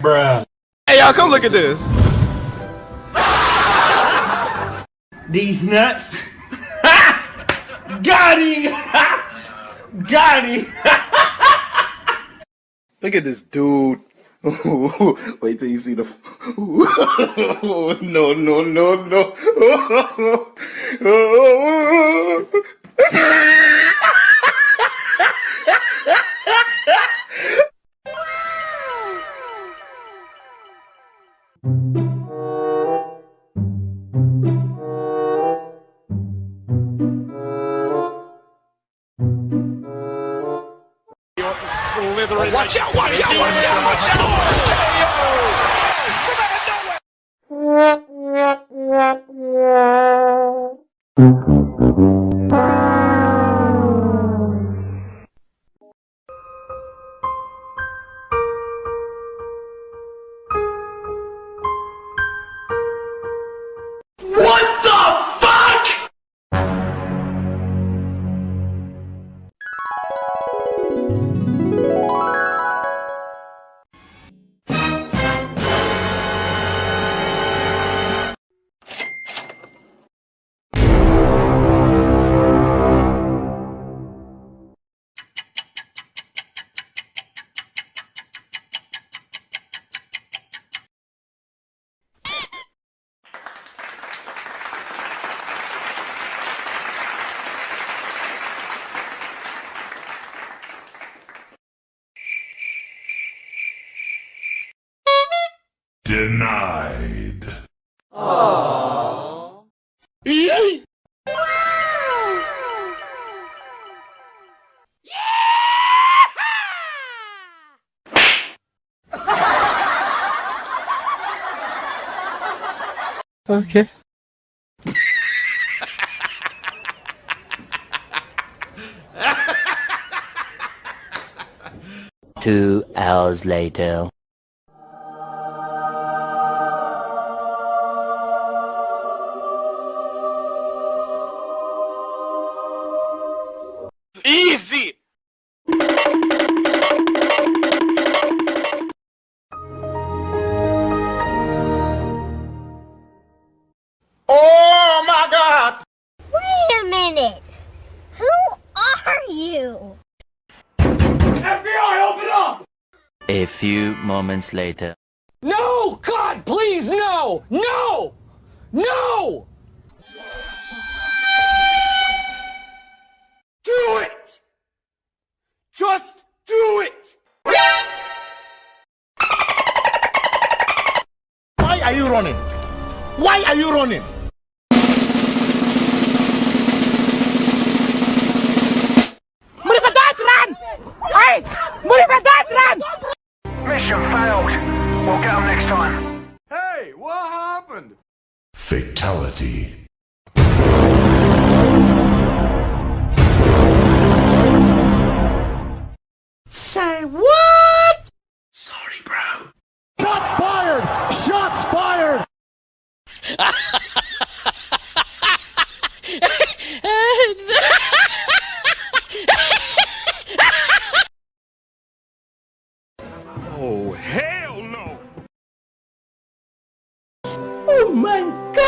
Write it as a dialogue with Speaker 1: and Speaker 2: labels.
Speaker 1: Bruh.
Speaker 2: Hey y'all, come look at this.
Speaker 1: Dees Nuts. Got him. Got him.
Speaker 3: Look at this dude. Wait till you see the. No, no, no, no.
Speaker 4: Slithering. Watch out! Watch out! Watch out! Watch out!
Speaker 1: What the fuck?
Speaker 5: Denied.
Speaker 1: Aww.
Speaker 4: Yeet!
Speaker 2: Okay.
Speaker 6: Two hours later.
Speaker 4: Easy!
Speaker 3: Oh my God!
Speaker 7: Wait a minute! Who are you?
Speaker 1: FBI, open up!
Speaker 6: A few moments later.
Speaker 4: No! God, please, no! No! No!
Speaker 1: Do it! Just do it!
Speaker 3: Why are you running? Why are you running?
Speaker 4: Murife Don't Run! Hey! Murife Don't Run!
Speaker 8: Mission failed. We'll get them next time.
Speaker 1: Hey, what happened?
Speaker 5: Fatality.
Speaker 3: Say what?
Speaker 1: Sorry, bro.
Speaker 4: Shots fired! Shots fired!
Speaker 1: Oh, hell no!
Speaker 3: Oh my God!